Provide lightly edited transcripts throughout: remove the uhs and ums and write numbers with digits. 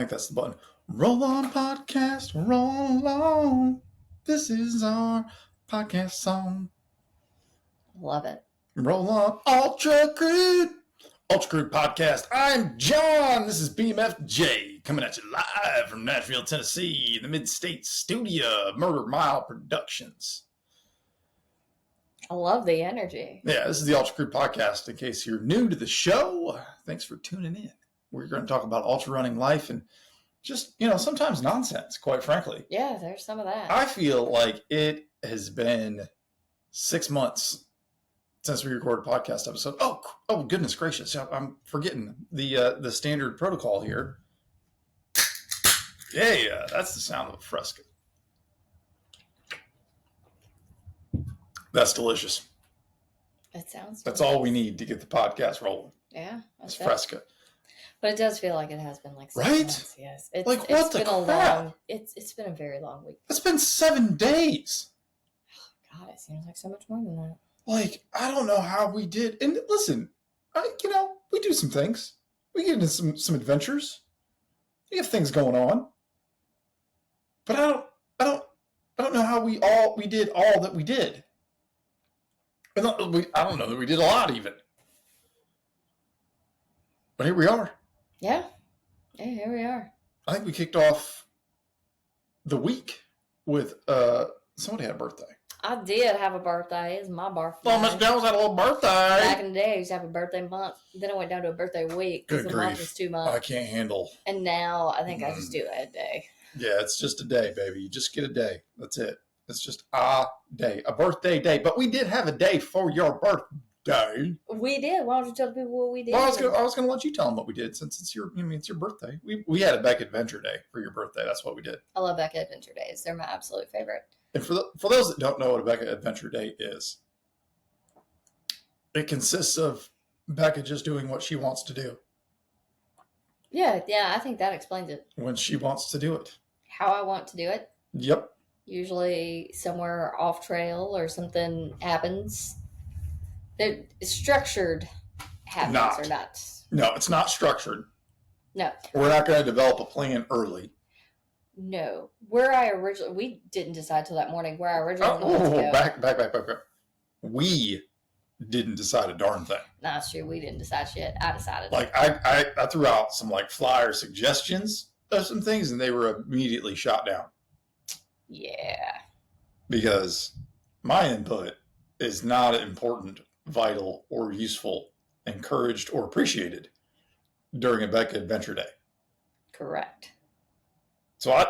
I think that's the button. Roll on podcast, roll on. This is our podcast song. Love it. Roll on Ultra Crude. Ultra Crude Podcast. I'm John. This is BMFJ coming at you live from Nashville, Tennessee, the Mid-State studio of Murder Mile Productions. I love the energy. Yeah, this is the Ultra Crude Podcast. In case you're new to the show, thanks for tuning in. We're going to talk about ultra running life and just, sometimes nonsense, quite frankly. Yeah, there's some of that. I feel like it has been 6 months since we recorded a podcast episode. Oh, goodness gracious. I'm forgetting the standard protocol here. Yeah, that's the sound of a Fresca. That's delicious. It sounds That's delicious. all we need to get the podcast rolling. Yeah. It's Fresca. But it does feel like it has been like 6 right? months. Yes. It's been a long, it's been a very long week. It's been 7 days. God, it seems like so much more than that. Like, I don't know how we did. And listen, we do some things. We get into some adventures. We have things going on. But I don't know how we did all that we did. I don't know that we did a lot even. But here we are. Yeah. Yeah, here we are. I think we kicked off the week with somebody had a birthday. I did have a birthday. It's my birthday. Oh, Miss Jones had a little birthday. Back in the day, I used to have a birthday month. Then I went down to a birthday week because the month was 2 months. I can't handle. And now I think I just do a day. Yeah, it's just a day, baby. You just get a day. That's it. It's just a day, a birthday day. But we did have a day for your birthday. We did. Why don't you tell the people what we did? Well, I was gonna let you tell them what we did since it's your birthday. We had a Becca Adventure Day for your birthday. That's what we did. I love Becca Adventure Days. They're my absolute favorite. And for those that don't know what a Becca Adventure Day is, it consists of Becca just doing what she wants to do. Yeah, I think that explains it. When she wants to do it. How I want to do it. Yep. Usually somewhere off trail or something happens. They're structured habits or not. No, it's not structured. No. We're not going to develop a plan early. No. We didn't decide till that morning where I originally wanted to go. Back. We didn't decide a darn thing. Nah, it's true. We didn't decide shit. I decided. Like, I threw out some, flyer suggestions of some things, and they were immediately shot down. Yeah. Because my input is not important, vital, or useful, encouraged, or appreciated during a Becca Adventure Day. Correct. So I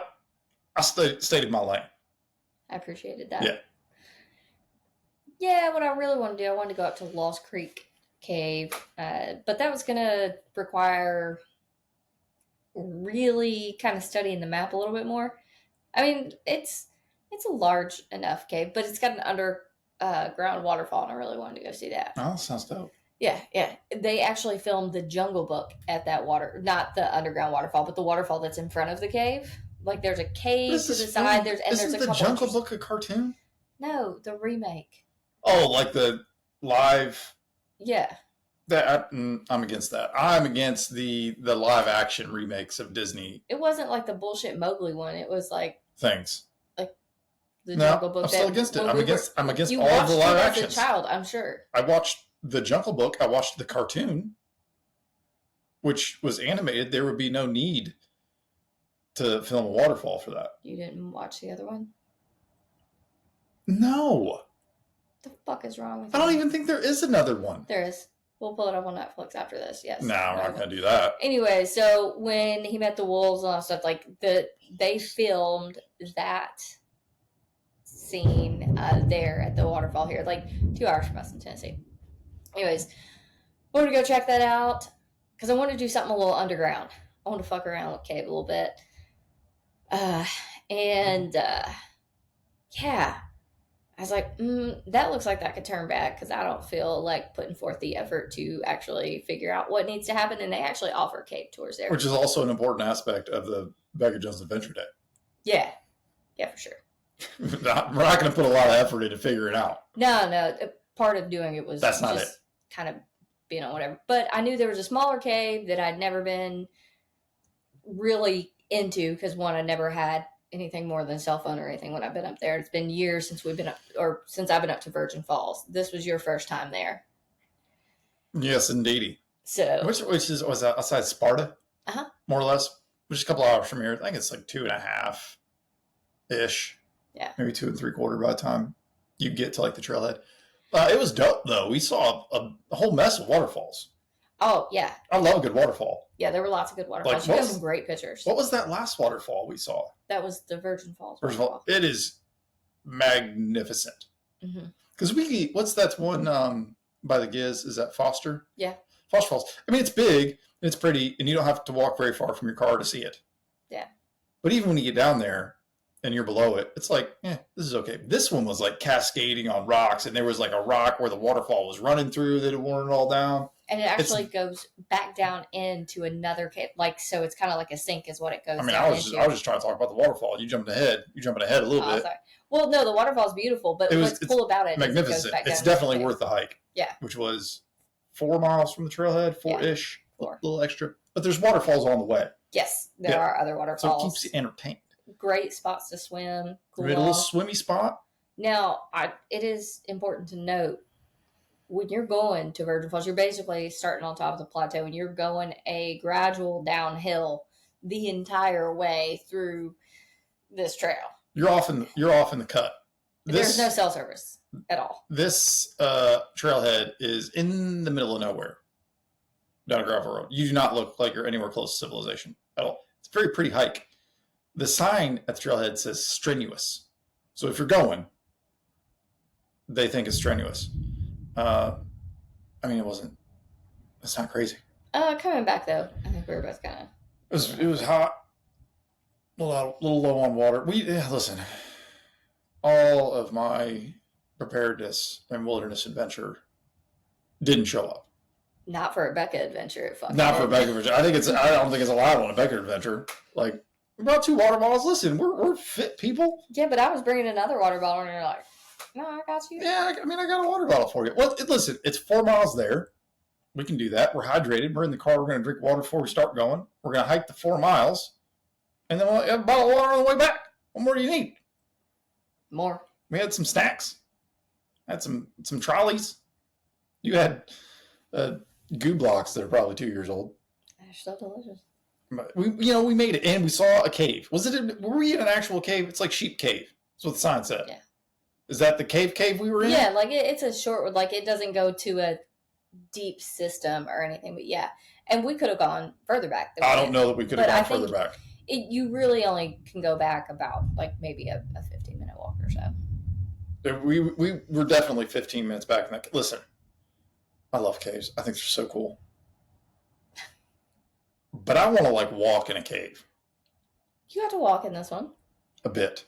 stated my lane. I appreciated that. Yeah. Yeah, what I really want to do, I wanted to go up to Lost Creek Cave, but that was going to require really kind of studying the map a little bit more. I mean, it's a large enough cave, but it's got an underground waterfall, and I really wanted to go see that. Oh, sounds dope. Yeah. They actually filmed the Jungle Book at that not the underground waterfall, but the waterfall that's in front of the cave. Like, there's a cave to the side. There's a couple. Isn't the Jungle Book a cartoon? No, the remake. Oh, like the live. Yeah. I'm against that. I'm against the live action remakes of Disney. It wasn't like the bullshit Mowgli one. It was like things. Like the Jungle Book. I'm still against it. I'm against all of the live actions. As a child, I'm sure. I watched the Jungle Book. I watched the cartoon, which was animated. There would be no need to film a waterfall for that. You didn't watch the other one? No. The fuck is wrong with you? I don't even think there is another one. There is. We'll pull it up on Netflix after this. Yes. No, we're not going to do that. Anyway, so when he met the wolves and all that stuff, they filmed that scene there at the waterfall here, 2 hours from us in Tennessee. Anyways, I wanted to go check that out because I wanted to do something a little underground. I want to fuck around with the cave a little bit. Yeah. I was like, that looks like that could turn bad because I don't feel like putting forth the effort to actually figure out what needs to happen. And they actually offer cave tours there. Which is also an important aspect of the Becca Jones Adventure Day. Yeah. Yeah, for sure. We're not going to put a lot of effort into figuring it out. No. Part of doing it was That's not it. Kind of being on whatever. But I knew there was a smaller cave that I'd never been really into, because one, I never had anything more than a cell phone or anything when I've been up there. It's been years since we've been up, or since I've been up to Virgin Falls. This was your first time there. Yes, indeedy. So, Was that outside Sparta? More or less. Which is a couple hours from here. I think it's like 2.5 ish. Yeah. Maybe 2 3/4 by the time you get to like the trailhead. It was dope though. We saw a whole mess of waterfalls. Oh yeah. I love a good waterfall. Yeah, there were lots of good waterfalls. You got some great pictures. What was that last waterfall we saw? That was the Virgin Falls. It is magnificent. Because what's that one by the Giz? Is that Foster? Yeah. Foster Falls. I mean, it's big and it's pretty, and you don't have to walk very far from your car to see it. Yeah. But even when you get down there and you're below it, it's like, this is okay. This one was like cascading on rocks, and there was like a rock where the waterfall was running through that it worn it all down. And it actually goes back down into another cave, so it's kind of like a sink, is what it goes. I mean, I was just trying to talk about the waterfall. You're jumping ahead a little bit. Sorry. Well, no, the waterfall's beautiful, but what's cool about it magnificent. Is it goes back down. It's definitely worth the hike. Yeah, which was 4 miles from the trailhead, 4-ish, a little extra. But there's waterfalls on the way. Yes, there are other waterfalls. So it keeps you entertained. Great spots to swim. Cool. A little swimmy spot. Now, it is important to note, when you're going to Virgin Falls, you're basically starting on top of the plateau, and you're going a gradual downhill the entire way through this trail. You're off in the cut. There's no cell service at all. This trailhead is in the middle of nowhere, down a gravel road. You do not look like you're anywhere close to civilization at all. It's a very pretty hike. The sign at the trailhead says strenuous. So if you're going, they think it's strenuous. I mean, it's not crazy. Coming back though, I think we were both kind of. It was hot. A little low on water. Listen, all of my preparedness and wilderness adventure didn't show up. Not for a Becca adventure. Not for a Becca adventure. I don't think it's allowed on a Becca adventure. Like, we brought 2 water bottles. Listen, we're fit people. Yeah, but I was bringing another water bottle, and you're like, no, I got you. Yeah, I got a water bottle for you. Well, listen, it's 4 miles there. We can do that. We're hydrated. We're in the car. We're going to drink water before we start going. We're going to hike the 4 miles. And then we'll have a bottle of water on the way back. What more do you need? More. We had some snacks. Had some trolleys. You had goo blocks that are probably 2 years old. They're so delicious. We made it, and we saw a cave. Were we in an actual cave? It's like Sheep Cave. That's what the sign said. Yeah. Is that the cave we were in? Yeah, like it's a short, like it doesn't go to a deep system or anything, but yeah. And we could have gone further back. I don't know that we could have gone further back. You really only can go back about like maybe a 15-minute walk or so. We were definitely 15 minutes back in that. Listen, I love caves. I think they're so cool. But I want to walk in a cave. You have to walk in this one. A bit.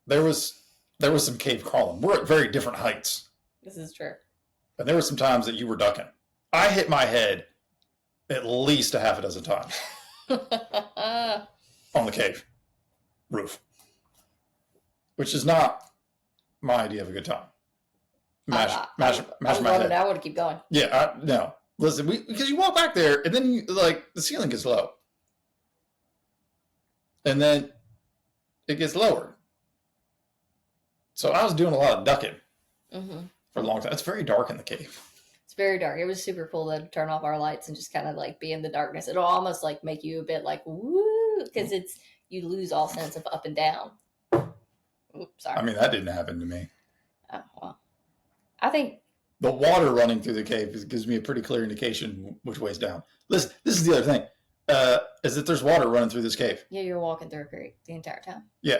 There was some cave crawling. We're at very different heights. This is true. And there were some times that you were ducking. I hit my head at least a half a dozen times on the cave roof, which is not my idea of a good time. Mash my head. I would keep going. Yeah, no. Listen, because you walk back there, and then the ceiling gets low, and then it gets lower. So I was doing a lot of ducking for a long time. It's very dark in the cave. It's very dark. It was super cool to turn off our lights and just kind of be in the darkness. It'll almost make you a bit woo, because you lose all sense of up and down. Oops, sorry. I mean, that didn't happen to me. Oh, well. I think the water running through the cave gives me a pretty clear indication which way's down. Listen, this is the other thing, is that there's water running through this cave. Yeah, you're walking through a creek the entire time. Yeah.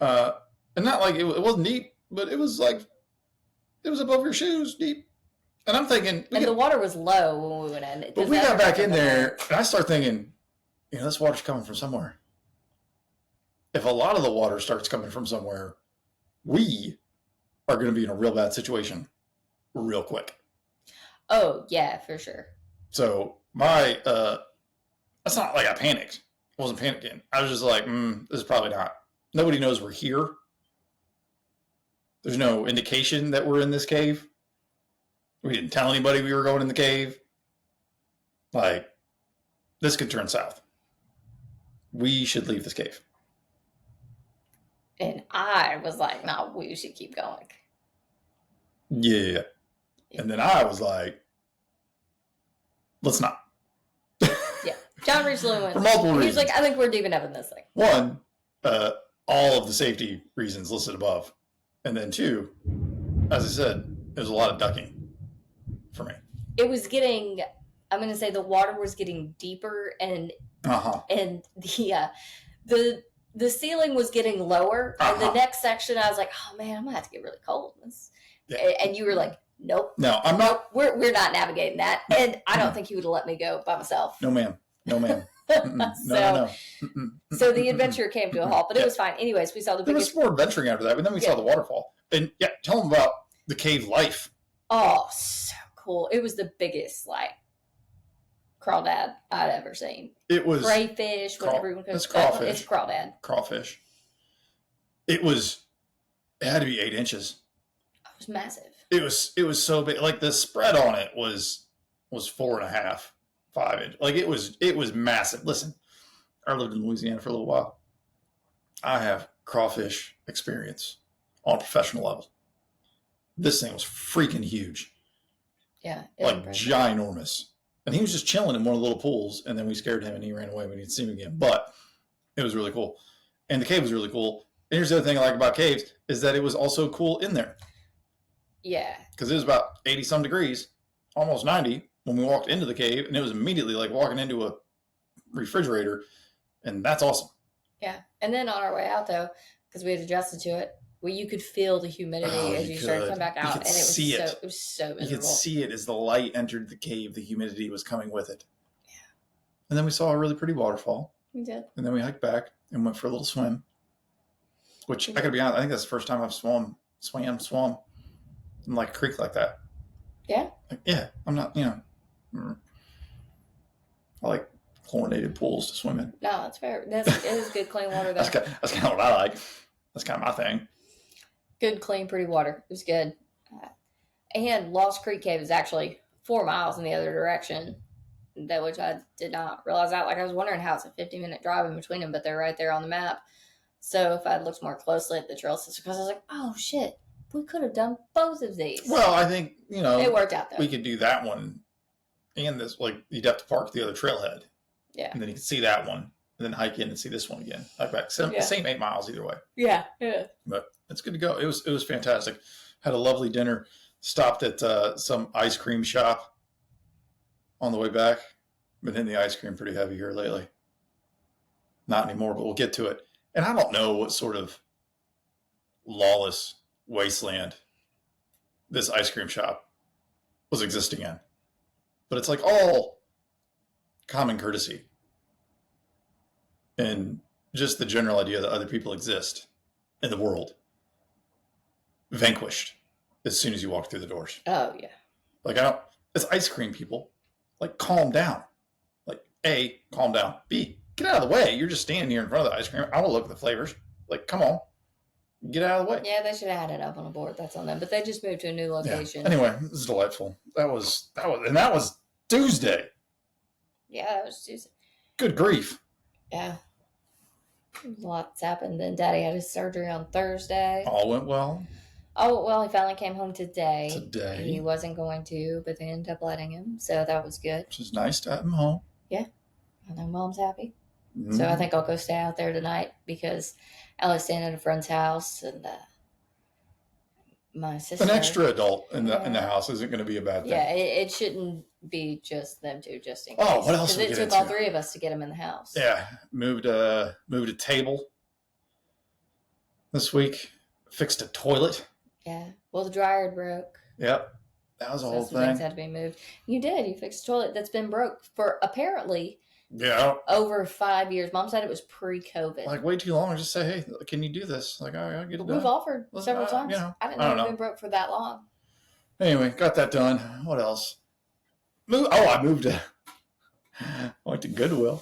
And not it wasn't deep, but it was it was above your shoes deep. And I'm thinking... the water was low when we went in. But we got back in there, and I start thinking, this water's coming from somewhere. If a lot of the water starts coming from somewhere, we are going to be in a real bad situation real quick. Oh, yeah, for sure. So it's not like I panicked. I wasn't panicking. I was just this is probably not. Nobody knows we're here. There's no indication that we're in this cave. We didn't tell anybody we were going in the cave. This could turn south. we should leave this cave. And I was like, no, we should keep going. Yeah. And then I was like, let's not. Yeah. John recently went. For multiple reasons. He was like, I think we're deep enough in this thing. One, all of the safety reasons listed above. And then two, as I said, it was a lot of ducking for me. It was getting, I'm going to say the water was getting deeper and and the ceiling was getting lower. And the next section, I was like, oh man, I'm going to have to get really cold. Yeah. And you were like, nope. No, I'm not. We're not navigating that. And I don't think he would have let me go by myself. No, ma'am. No. So the adventure came to a halt, but it was fine. Anyways, we saw the biggest... There was more adventuring after that, but then we saw the waterfall. And yeah, tell them about the cave life. Oh, so cool. It was the biggest, like, crawdad I'd ever seen. It was... crayfish, whatever you want to call it. It's crawfish. It's crawdad. Crawfish. It had to be 8 inches. It was massive. It was so big. Like, the spread on it was 4.5, 5 inch. Like, it was massive. Listen, I lived in Louisiana for a little while. I have crawfish experience on a professional level. This thing was freaking huge. Yeah. Like, ginormous. And he was just chilling in one of the little pools, and then we scared him, and he ran away. We didn't see him again. But it was really cool. And the cave was really cool. And here's the other thing I like about caves, is that it was also cool in there. Yeah. Because it was about 80-some degrees, almost 90, when we walked into the cave, and it was immediately like walking into a refrigerator, and that's awesome. Yeah. And then on our way out, though, because we had adjusted to it, you could feel the humidity as you started to come back out, and it was so miserable. You could see it as the light entered the cave. The humidity was coming with it. Yeah. And then we saw a really pretty waterfall. We did. And then we hiked back and went for a little swim, which I gotta be honest, I think that's the first time I've swum in like a creek like that. Yeah. Yeah. I'm not, I like chlorinated pools to swim in. No, that's fair. It is good, clean water, though. That's kind of what I like. That's kind of my thing. Good, clean, pretty water. It was good. And Lost Creek Cave is actually 4 miles in the other direction, which I did not realize that. Like, I was wondering how it's a 50-minute drive in between them, but they're right there on the map. So if I had looked more closely at the trail system, because I was like, oh, shit, we could have done both of these. Well, I think, it worked out, though. We could do that one and this. Like, you'd have to park the other trailhead. Yeah. And then you could see that one, and then hike in and see this one again. Like back, same 8 miles either way. Yeah. But it's good to go. It was fantastic. Had a lovely dinner. Stopped at some ice cream shop on the way back. Been hitting the ice cream pretty heavy here lately. Not anymore, but we'll get to it. And I don't know what sort of lawless wasteland this ice cream shop was existing in. But it's like all common courtesy and just the general idea that other people exist in the world vanquished as soon as you walk through the doors. Oh, yeah. Like, it's ice cream, people. Like, calm down. Like, A, calm down. B, get out of the way. You're just standing here in front of the ice cream. I want to look at the flavors. Like, come on. Get out of the way. Yeah, they should have had it up on a board. That's on them. But they just moved to a new location. Yeah. Anyway, this is delightful. That was Tuesday. Yeah, that was Tuesday. Good grief. Yeah. Lots happened. Then Daddy had his surgery on Thursday. All went well. Oh, well, he finally came home today. Today. He wasn't going to, but they ended up letting him. So that was good. Which is nice to have him home. Yeah. I know Mom's happy. Mm-hmm. So I think I'll go stay out there tonight because I was staying at a friend's house and my sister. An extra adult in the house isn't going to be a bad thing. Yeah, it shouldn't be just them two, just in case. Oh, what else? Because it took all three of us to get him in the house. Yeah, moved a table this week. Fixed a toilet. Yeah. Well, the dryer broke. Yep. That was a whole thing. Things had to be moved. You did. You fixed a toilet that's been broke for apparently over 5 years. Mom said it was pre-COVID. Like, way too long. Just say, hey, can you do this? Like, I'll get it done. We've offered several times. I didn't know it had been broke for that long. Anyway, got that done. What else? I moved I went to Goodwill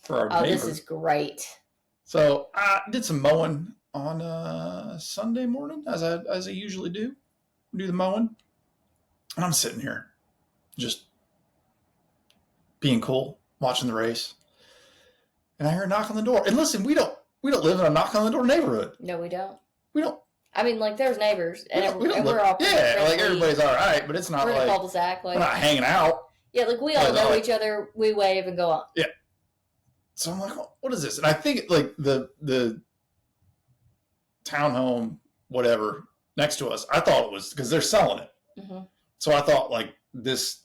for our neighbor. This is great. So I did some mowing on Sunday morning, as I usually do the mowing, and I'm sitting here just being cool, watching the race, and I hear a knock on the door. And listen, we don't live in a knock on the door neighborhood. No, we don't. We don't. I mean, like, there's neighbors, and we're all yeah, like everybody's all right, but it's not we're like in a cul-de-sac. Like, we're not hanging out. Yeah, like we all know each other. We wave and go on. Yeah. So I'm like, what is this? And I think like the townhome, whatever, next to us, I thought it was because they're selling it. Mm-hmm. So I thought like this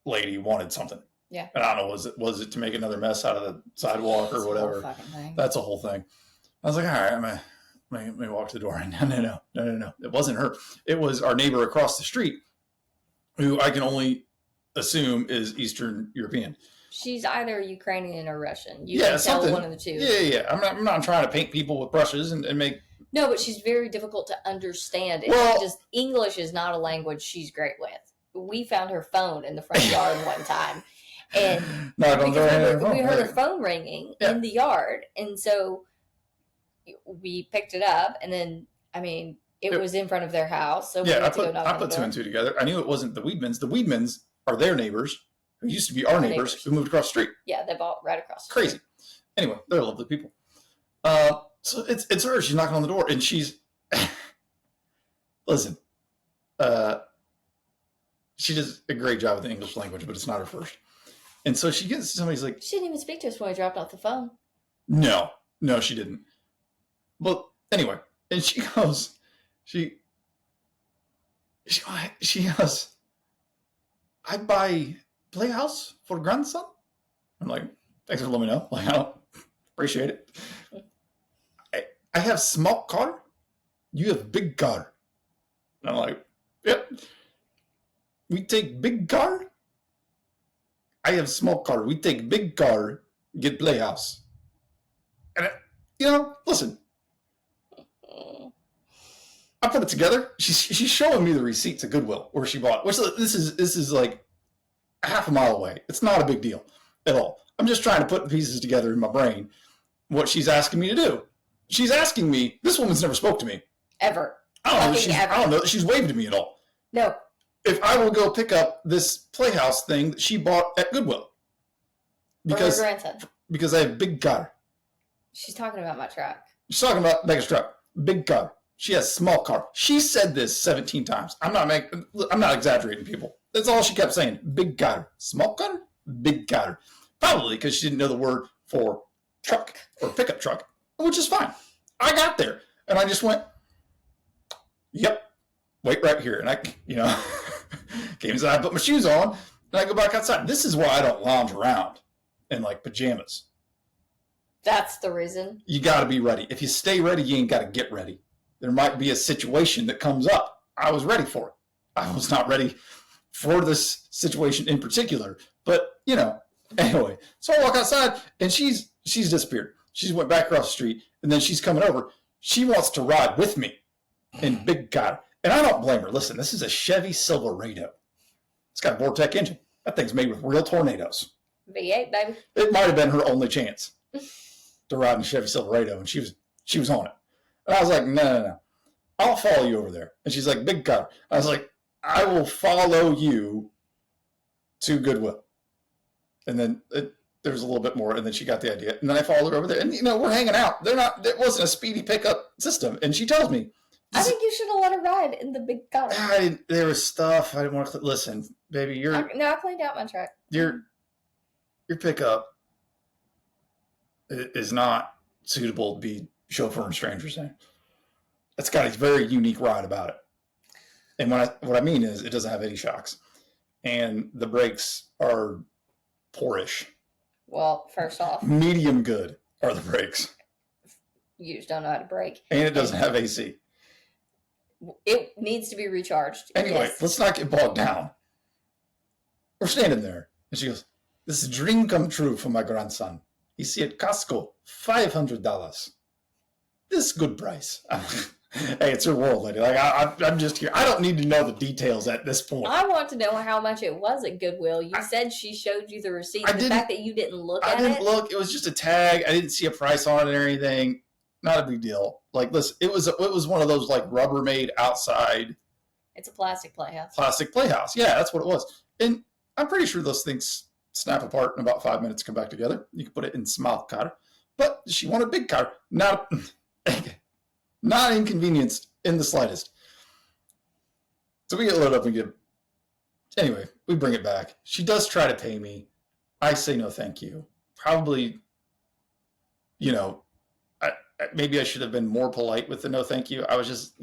lady wanted something. Yeah. And I don't know, was it to make another mess out of the sidewalk or whatever? That's a whole thing. I was like, all right, I'm gonna walk to the door. No. It wasn't her. It was our neighbor across the street, who I can only assume is Eastern European. She's either Ukrainian or Russian. You can tell one of the two. Yeah. I'm not trying to paint people with brushes and make. No, but she's very difficult to understand. English is not a language she's great with. We found her phone in the front yard one time. And we heard her phone ringing in the yard. And so we picked it up. And then, I mean, it was in front of their house. So I put two and two together. I knew it wasn't the Weedmans. The Weedmans are their neighbors, who used to be our neighbors, who moved across the street. Yeah, they bought right across the street. Crazy. Anyway, they're lovely people. So it's her. She's knocking on the door, and she's listen. She does a great job with the English language, but it's not her first. And so she gets somebody's like, she didn't even speak to us when we dropped off the phone. No, she didn't. But anyway, and she goes, she goes, I buy playhouse for grandson. I'm like, thanks for letting me know. Like, I don't appreciate it. I have small car. You have big car. And I'm like, yep. We take big car. I have small car. We take big car. Get playhouse. And listen. I put it together. She's showing me the receipts at Goodwill where she bought it. Which this is like a half a mile away. It's not a big deal at all. I'm just trying to put the pieces together in my brain. What she's asking me to do. She's asking me. This woman's never spoke to me ever. I don't know that she's waved to me at all. No. If I will go pick up this playhouse thing that she bought at Goodwill. Because I have big car. She's talking about my truck. She's talking about Becca's truck. Big car. She has small car. She said this 17 times. I'm not exaggerating, people. That's all she kept saying. Big car. Small car? Big car. Probably because she didn't know the word for truck or pickup truck, which is fine. I got there and I just went, yep, wait right here. And I came inside, I put my shoes on, and I go back outside. This is why I don't lounge around in like pajamas. That's the reason. You got to be ready. If you stay ready, you ain't got to get ready. There might be a situation that comes up. I was ready for it. I was not ready for this situation in particular, but anyway. So I walk outside, and she's disappeared. She went back across the street, and then she's coming over. She wants to ride with me in big car. And I don't blame her. Listen, this is a Chevy Silverado. It's got a Vortec engine. That thing's made with real tornadoes. V8, baby. It might have been her only chance to ride in a Chevy Silverado, and she was on it. And I was like, no. I'll follow you over there. And she's like, big car. I was like, I will follow you to Goodwill. And then there was a little bit more, and then she got the idea. And then I followed her over there. And, we're hanging out. It wasn't a speedy pickup system. And she tells me, I think you should have let her ride in the big car. There was stuff I didn't want to listen, baby. I cleaned out my truck. Your pickup is not suitable to be chauffeuring strangers in. It's got a very unique ride about it. And what I mean is, it doesn't have any shocks, and the brakes are poorish. Well, first off, medium good are the brakes. You just don't know how to brake, and it doesn't have AC. It needs to be recharged. Anyway, yes. Let's not get bogged down. We're standing there, and she goes, "This is a dream come true for my grandson. You see at Costco, $500. This is good price." Hey, it's her world, lady. Like I'm just here. I don't need to know the details at this point. I want to know how much it was at Goodwill. You said she showed you the receipt. The fact that you didn't look at it. I didn't look. It was just a tag. I didn't see a price on it or anything. Not a big deal. Like, listen, it was one of those like Rubbermaid outside. It's a plastic playhouse. Plastic playhouse. Yeah, that's what it was. And I'm pretty sure those things snap apart in about 5 minutes, come back together. You can put it in small car. But she wanted a big car. Not inconvenienced in the slightest. So we get loaded up and get. Anyway, we bring it back. She does try to pay me. I say no, thank you. Probably, maybe I should have been more polite with the no, thank you. I was just,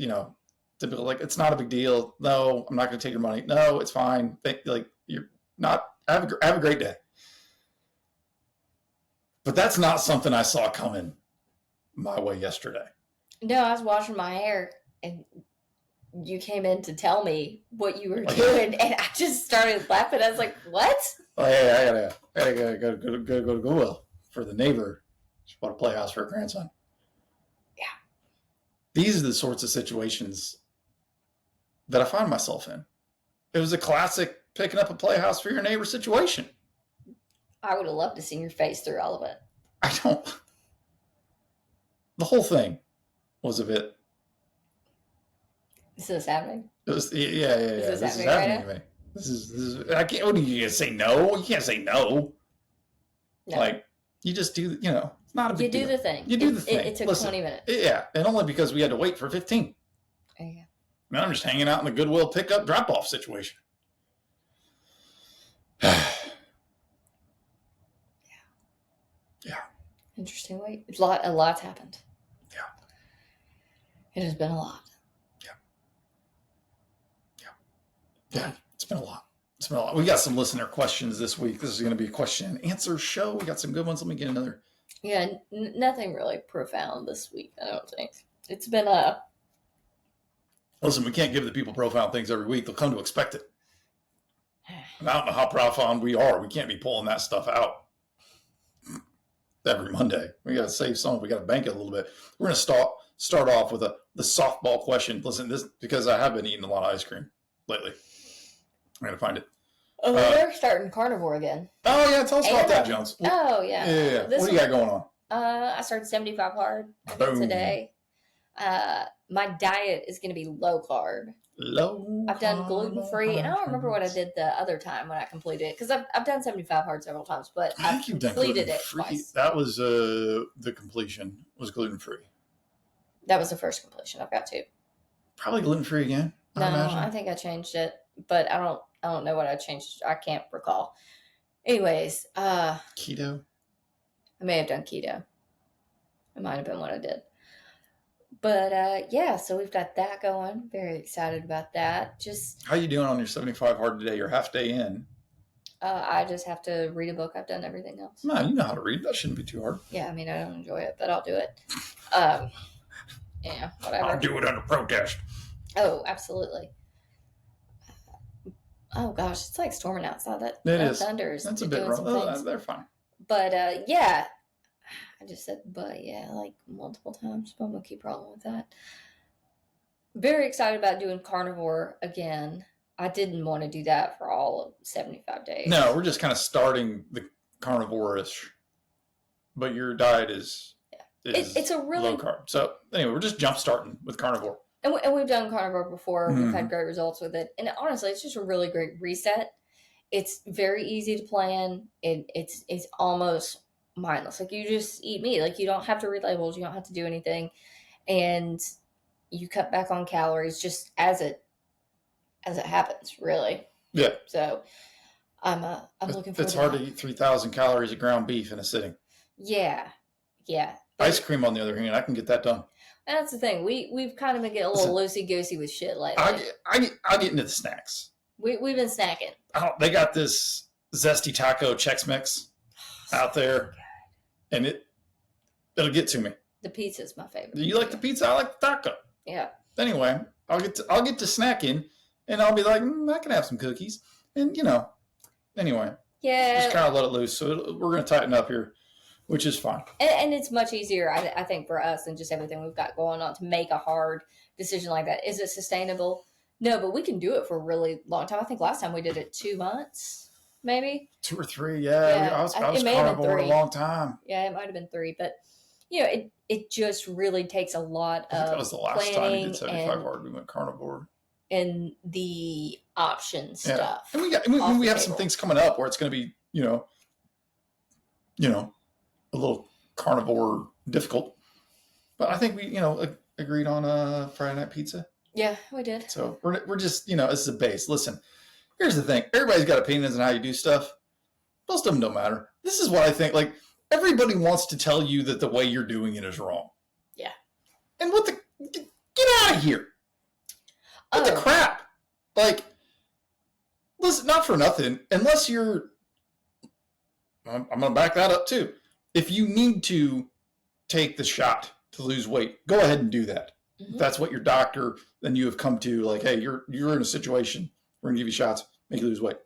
typical, like, it's not a big deal. No, I'm not going to take your money. No, it's fine. You're not. Have a great day. But that's not something I saw coming my way yesterday. No, I was washing my hair and you came in to tell me what you were doing, and I just started laughing. I was like, "What?" Oh, yeah, I gotta go to Goodwill for the neighbor. She bought a playhouse for her grandson. Yeah. These are the sorts of situations that I find myself in. It was a classic picking up a playhouse for your neighbor situation. I would have loved to see your face through all of it. The whole thing was a bit. Is this happening? It was, yeah. This is happening to me. This is. I can't. What are you gonna say? No, you can't say no. Like, you just do. It's not a big deal. You do the thing. You do the thing. It took 20 minutes. Yeah, and only because we had to wait for 15. Yeah. I'm just hanging out in the Goodwill pickup drop off situation. Yeah. Interesting week. A lot's happened. Yeah. It has been a lot. Yeah, it's been a lot. We got some listener questions this week. This is going to be a question and answer show. We got some good ones. Let me get another. Yeah, nothing really profound this week, I don't think. It's been Listen, we can't give the people profound things every week. They'll come to expect it. And I don't know how profound we are. We can't be pulling that stuff out every Monday. We got to save some. We got to bank it a little bit. We're going to start off with the softball question. Listen, this because I have been eating a lot of ice cream lately. I'm going to find it. Oh, we're starting carnivore again. Oh, yeah. Tell us about that, Jones. Oh, yeah. Yeah. What do you got going on? I started 75 hard today. My diet is going to be low carb. I've done gluten-free, and I don't remember what I did the other time when I completed it, because I've done 75 hard several times, but I've completed it twice. That was the completion was gluten-free. That was the first completion. I've got two. Probably gluten-free again. I think I changed it, but I don't know what I changed. I can't recall. Anyways, keto. I may have done keto. It might have been what I did. But yeah, so we've got that going. Very excited about that. Just how you doing on your 75 hard today? You're half day in. I just have to read a book. I've done everything else. No, you know how to read. That shouldn't be too hard. Yeah, I mean, I don't enjoy it, but I'll do it. Yeah, whatever. I'll do it under protest. Oh, absolutely. Oh gosh, it's like storming outside. That is. Thunder is. That's a bit wrong. They're fine. But yeah, I just said but yeah like multiple times, but I'm gonna keep rolling with that. Very excited about doing carnivore again. I didn't want to do that for all of 75 days. No, we're just kind of starting the carnivore-ish. But your diet is it's a really low carb. So anyway, we're just jump starting with carnivore. And we've done carnivore before. Mm-hmm. We've had great results with it. And honestly, it's just a really great reset. It's very easy to plan. It's almost mindless. Like, you just eat meat. Like, you don't have to read labels. You don't have to do anything. And you cut back on calories just as it happens, really. Yeah. So I'm looking forward to it. It's hard to eat 3,000 calories of ground beef in a sitting. Yeah. Yeah. Ice cream, on the other hand, I can get that done. And that's the thing. We've kind of been getting a little loosey-goosey with shit lately. I get into the snacks. We've been snacking. They got this zesty taco Chex Mix out there, and it'll get to me. The pizza's my favorite. You like the pizza? I like the taco. Yeah. Anyway, I'll get to snacking, and I'll be like, I can have some cookies, and anyway. Yeah. Just kind of let it loose. So we're going to tighten up here, which is fine. And it's much easier, I think, for us and just everything we've got going on to make a hard decision like that. Is it sustainable? No, but we can do it for a really long time. I think last time we did it 2 months, maybe. 2 or 3, yeah. I was carnivore a long time. Yeah, it might have been 3. But, it just really takes a lot of that was the last time we did 75 hard. We went carnivore. And the option stuff. And we have some things coming up where it's going to be, a little carnivore difficult. But I think we, agreed on Friday night pizza. Yeah, we did. So we're just, this is a base. Listen, here's the thing. Everybody's got opinions on how you do stuff. Most of them don't matter. This is what I think. Like, everybody wants to tell you that the way you're doing it is wrong. Yeah. And get out of here. What the crap? Like, listen, not for nothing, unless I'm going to back that up too. If you need to take the shot to lose weight, go ahead and do that. Mm-hmm. If that's what your doctor, then you have come to, like, hey, you're in a situation, we're going to give you shots, make you lose weight.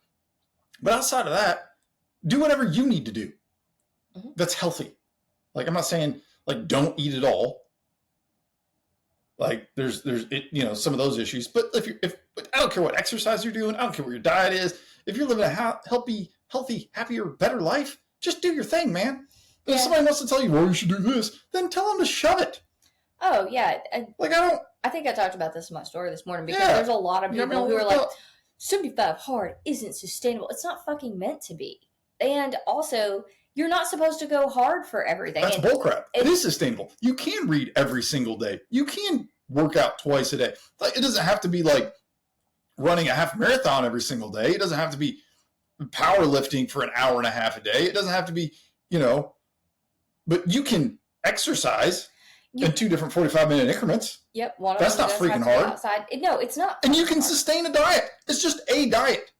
But outside of that, do whatever you need to do. Mm-hmm. That's healthy. Like, I'm not saying, like, don't eat at all. Like, there's some of those issues. But if I don't care what exercise you're doing, I don't care what your diet is. If you're living a healthy, happier, better life, just do your thing, man. Yeah. If somebody wants to tell you, well, you should do this, then tell them to shove it. Oh, yeah. I think I talked about this in my story this morning because there's a lot of people who are like, 75 hard isn't sustainable. It's not fucking meant to be. And also, you're not supposed to go hard for everything. That's bullcrap. It is sustainable. You can read every single day. You can work out twice a day. Like, it doesn't have to be like running a half marathon every single day. It doesn't have to be powerlifting for an hour and a half a day. It doesn't have to be, but you can exercise in 2 different 45-minute increments. Yep. That's not freaking hard. Outside. No, it's not. And you can sustain a diet. It's just a diet.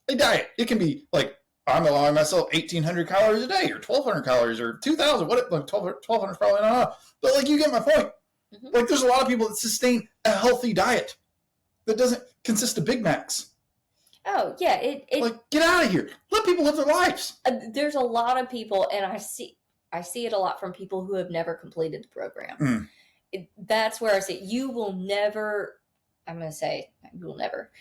A diet. It can be like, I'm allowing myself 1,800 calories a day, or 1,200 calories, or 2,000. What? Like 1,200 is probably not enough. But like, you get my point. Mm-hmm. Like, there's a lot of people that sustain a healthy diet that doesn't consist of Big Macs. Oh yeah, like, get out of here. Let people live their lives. There's a lot of people, and I see it a lot from people who have never completed the program. That's where I say you will never. I'm going to say you will never.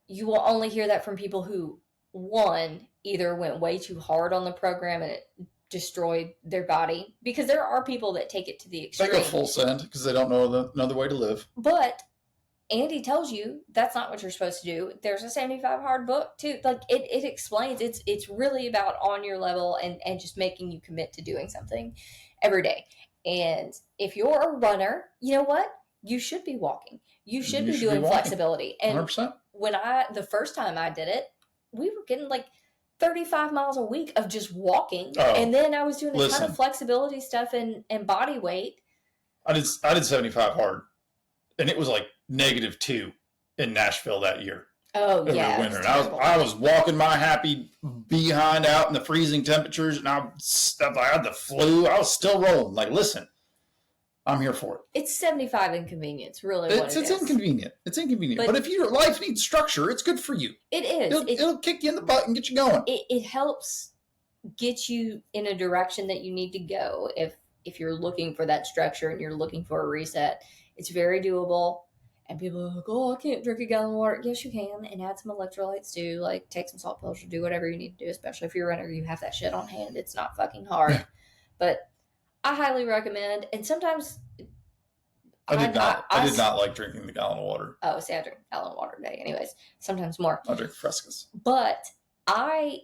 You will only hear that from people who, one, either went way too hard on the program and it destroyed their body, because there are people that take it to the extreme. They go full send because they don't know another way to live. But Andy tells you that's not what you're supposed to do. There's a 75 hard book too. Like, it explains it's really about on your level and just making you commit to doing something every day. And if you're a runner, you know what? You should be walking. You should be doing flexibility. And 100%. The first time I did it, we were getting like 35 miles a week of just walking. Oh, and then I was doing a ton of flexibility stuff and body weight. I did 75 hard, and it was like -2 in Nashville that year. Oh, yeah. Winter. And I was walking my happy behind out in the freezing temperatures, and I had the flu. I was still rolling. Like, listen, I'm here for it. It's 75 inconvenience, really. It's inconvenient. It's inconvenient. But if your life needs structure, it's good for you. It is. It'll kick you in the butt and get you going. It helps get you in a direction that you need to go. If you're looking for that structure and you're looking for a reset, it's very doable. And people are like, oh, I can't drink a gallon of water. Yes, you can. And add some electrolytes too. Like, take some salt pills or do whatever you need to do, especially if you're a runner. You have that shit on hand. It's not fucking hard. Yeah. But I highly recommend. And sometimes I did not like drinking the gallon of water. Oh, see, I drink a gallon of water a day anyways. Sometimes more. I drink Frescas. But I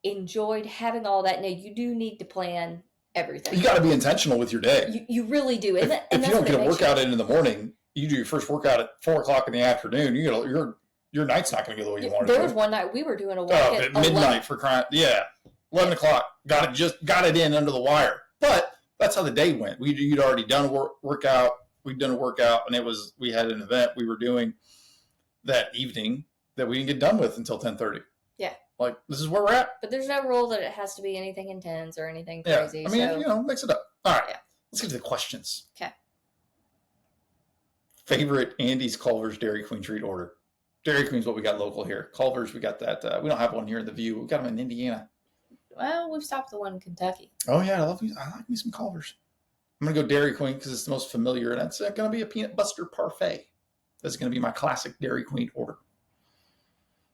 enjoyed having all that. Now, you do need to plan everything. You got to be intentional with your day. You really do. If you don't get a workout in the morning, you do your first workout at 4:00 in the afternoon, your night's not going to go the way you want it to. There was one night we were doing a workout at midnight for crying. Yeah, 11 o'clock. Got it in under the wire. But that's how the day went. You'd already done a workout. We'd done a workout, and we had an event we were doing that evening that we didn't get done with until 10:30. Yeah. Like, this is where we're at. But there's no rule that it has to be anything intense or anything crazy. Yeah. I mean, mix it up. All right. Yeah. Let's get to the questions. Okay. Favorite Andy's Culver's Dairy Queen treat order. Dairy Queen's what we got local here. Culver's, we got that. We don't have one here in the View. We got them in Indiana. Well, we've stopped the one in Kentucky. Oh yeah, I like me some Culver's. I'm gonna go Dairy Queen because it's the most familiar, and it's gonna be a peanut butter parfait. That's gonna be my classic Dairy Queen order.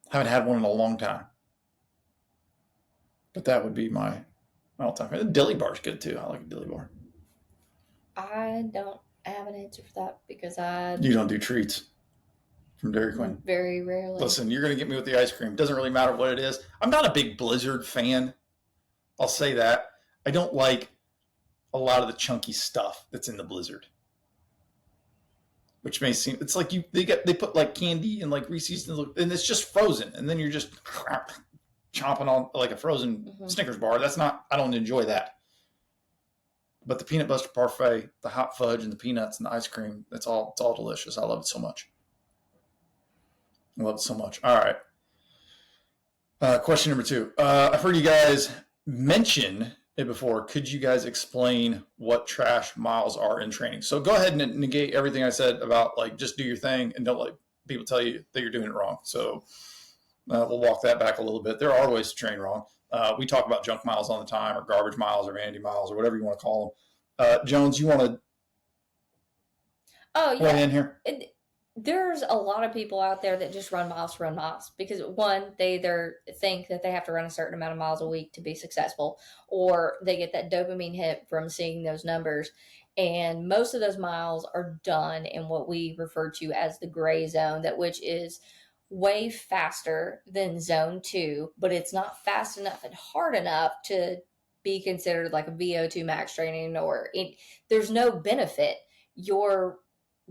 Haven't had one in a long time, but that would be my all-time favorite. The dilly bar's good too. I like a dilly bar. I don't have an answer for that because You don't do treats from Dairy Queen? Very rarely. Listen, you're going to get me with the ice cream. Doesn't really matter what it is. I'm not a big Blizzard fan. I'll say that. I don't like a lot of the chunky stuff that's in the Blizzard. Which may seem, it's like they put like candy and like Reese's and it's just frozen, and then you're just chomping on like a frozen Snickers bar. That's not, I don't enjoy that. But the peanut butter parfait, the hot fudge and the peanuts and the ice cream, it's all delicious. I love it so much. I love it so much. All right. Question number 2. I've heard you guys mention it before. Could you guys explain what trash miles are in training? So go ahead and negate everything I said about like just do your thing and don't let people tell you that you're doing it wrong. So we'll walk that back a little bit. There are ways to train wrong. We talk about junk miles all the time, or garbage miles, or vanity miles, or whatever you want to call them. Jones, you want to weigh in here? There's a lot of people out there that just run miles to run miles because, one, they either think that they have to run a certain amount of miles a week to be successful, or they get that dopamine hit from seeing those numbers. And most of those miles are done in what we refer to as the gray zone, which is way faster than zone 2, but it's not fast enough and hard enough to be considered like a VO2 max training, or there's no benefit. You're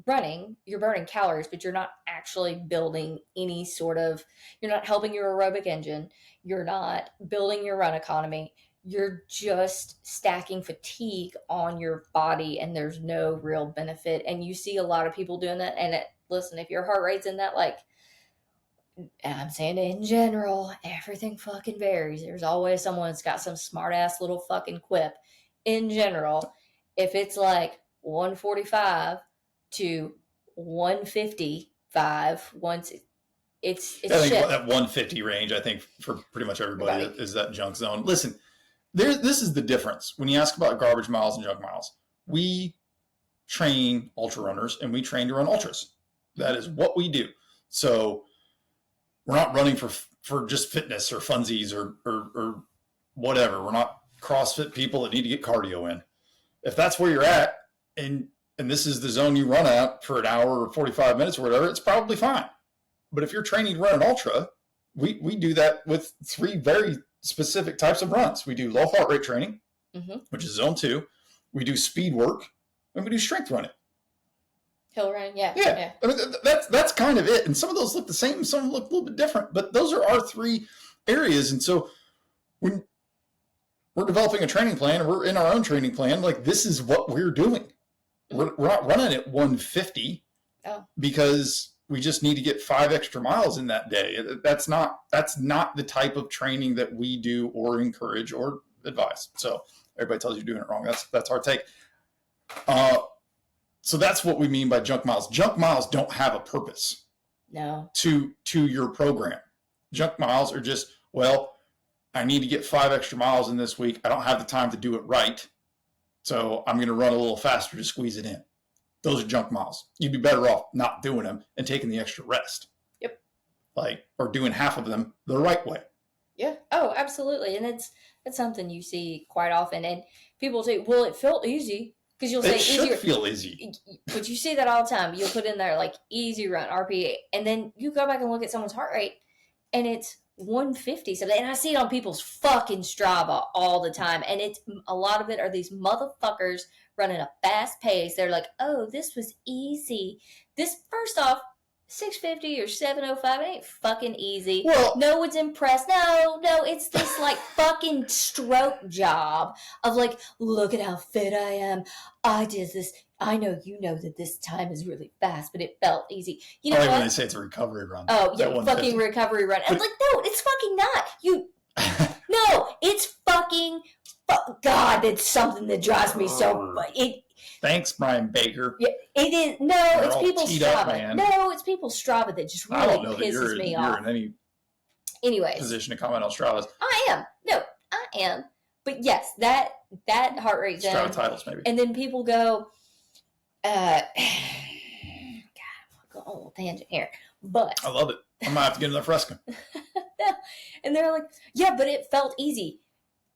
running, you're burning calories, but you're not actually building any sort of, you're not helping your aerobic engine, you're not building your run economy, you're just stacking fatigue on your body, and there's no real benefit. And you see a lot of people doing that. And listen, if your heart rate's in that, like, and I'm saying in general, everything fucking varies. There's always someone that's got some smart ass little fucking quip. In general, if it's like 145 to 155, once it's I think shit. that 150 range, I think for pretty much everybody, right, is that junk zone. Listen, this is the difference. When you ask about garbage miles and junk miles, we train ultra runners and we train to run ultras. That is what we do. So we're not running for just fitness or funsies or whatever. We're not CrossFit people that need to get cardio in. If that's where you're at, and this is the zone you run at for an hour or 45 minutes or whatever, it's probably fine. But if you're training to run an ultra, we do that with 3 very specific types of runs. We do low heart rate training, which is zone 2. We do speed work, and we do strength running. Hill running, yeah. I mean, that's kind of it. And some of those look the same, some look a little bit different, but those are our 3 areas. And so when we're developing a training plan, and we're in our own training plan, like, this is what we're doing. We're not running at 150 because we just need to get 5 extra miles in that day. That's not the type of training that we do or encourage or advise. So everybody tells you you're doing it wrong. That's our take. So that's what we mean by junk miles. Junk miles don't have a purpose. No. To your program. Junk miles are just, well, I need to get 5 extra miles in this week. I don't have the time to do it right, so I'm going to run a little faster to squeeze it in. Those are junk miles. You'd be better off not doing them and taking the extra rest. Yep. Or doing half of them the right way. Yeah. Oh, absolutely. And that's something you see quite often. And people say, well, it felt easy. Because you'll say it should feel easy. But you see that all the time. You'll put in there like easy run, RPE, and then you go back and look at someone's heart rate, and it's 150. So, and I see it on people's fucking Strava all the time. And it's a lot of it are these motherfuckers running a fast pace. They're like, oh, this was easy. This, first off, 650 or 705, it ain't fucking easy. Well, no one's impressed. No, it's this like fucking stroke job of like, look at how fit I am. I did this. I know you know that this time is really fast, but it felt easy. You know what? When they say it's a recovery run. Oh, yeah, fucking recovery run. I'm like, no, it's fucking not. No, it's fucking, God, it's something that drives me so, Thanks, Brian Baker. Yeah, it is. No, it's people's Strava. No, it's people's Strava that just really pisses me off. You're in any position to comment on Strava's. I am. No, I am. But yes, that heart rate zone. Strava titles, maybe. And then people go, God, I'm going on a tangent here. But I love it. I might have to get another Fresca. And they're like, yeah, but it felt easy.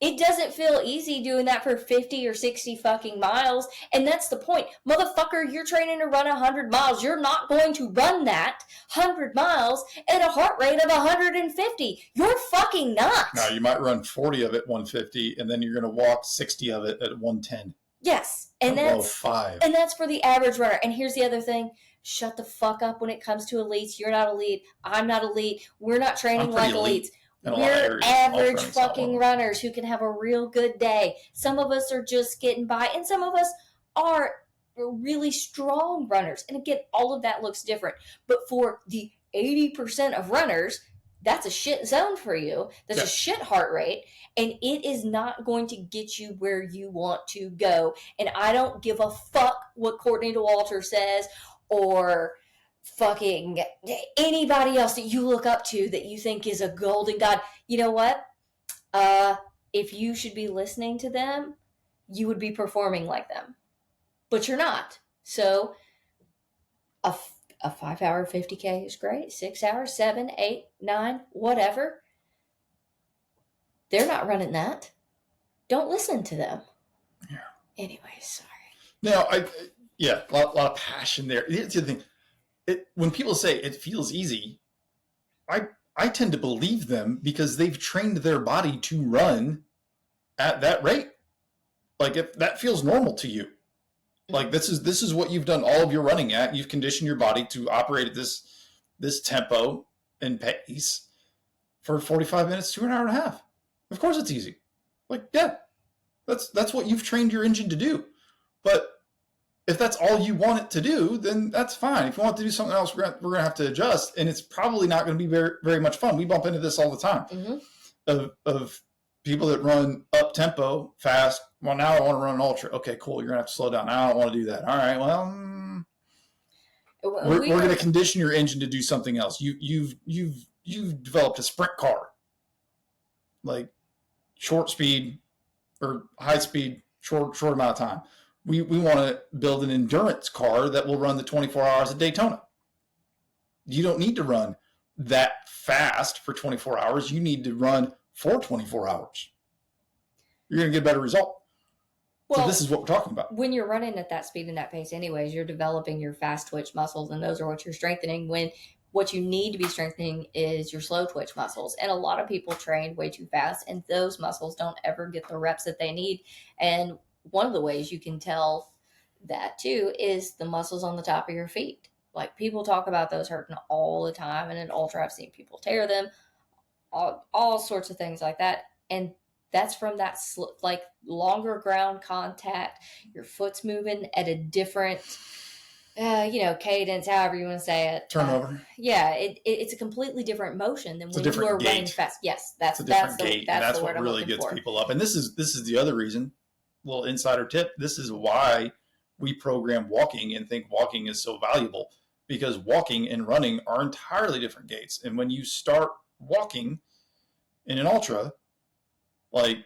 It doesn't feel easy doing that for 50 or 60 fucking miles. And that's the point. Motherfucker, you're training to run 100 miles. You're not going to run that 100 miles at a heart rate of 150. You're fucking not. Now, you might run 40 of it 150, and then you're going to walk 60 of it at 110. Yes. And that's 5. And that's for the average runner. And here's the other thing. Shut the fuck up when it comes to elites. You're not elite. I'm not elite. We're not training like elites. We're average fucking runners who can have a real good day. Some of us are just getting by, and some of us are really strong runners. And again, all of that looks different. But for the 80% of runners, that's a shit zone for you. That's a shit heart rate. And it is not going to get you where you want to go. And I don't give a fuck what Courtney DeWalter says or fucking anybody else that you look up to that you think is a golden god. You know what? If you should be listening to them, you would be performing like them. But you're not. So a 5-hour 50K is great. 6 hours, 7, 8, 9, whatever. They're not running that. Don't listen to them. Yeah. Anyway, sorry. Now, a lot of passion there. Here's the thing. When people say it feels easy, I tend to believe them because they've trained their body to run at that rate. Like, if that feels normal to you, like this is what you've done all of your running at. You've conditioned your body to operate at this tempo and pace for 45 minutes to an hour and a half. Of course it's easy. Like, yeah, that's what you've trained your engine to do. But if that's all you want it to do, then that's fine. If you want to do something else, we're going to have to adjust, and it's probably not going to be very, very much fun. We bump into this all the time of people that run up tempo fast. Well, now I want to run an ultra. Okay, cool. You're going to have to slow down. I don't want to do that. All right. Well, we're going to condition your engine to do something else. You've developed a sprint car, like short speed or high speed, short amount of time. We want to build an endurance car that will run the 24 hours at Daytona. You don't need to run that fast for 24 hours. You need to run for 24 hours. You're going to get a better result. Well, so this is what we're talking about. When you're running at that speed and that pace anyways, you're developing your fast twitch muscles, and those are what you're strengthening. When what you need to be strengthening is your slow twitch muscles. And a lot of people train way too fast, and those muscles don't ever get the reps that they need. And one of the ways you can tell that too is the muscles on the top of your feet. Like, people talk about those hurting all the time, and in ultra I've seen people tear them, all sorts of things like that. And that's from that like longer ground contact. Your foot's moving at a different cadence, however you want to say it. Turnover. It's a completely different motion than when you are running fast. Yes, that's what really gets people up. And this is the other reason. Little insider tip. This is why we program walking and think walking is so valuable, because walking and running are entirely different gaits. And when you start walking in an ultra, like,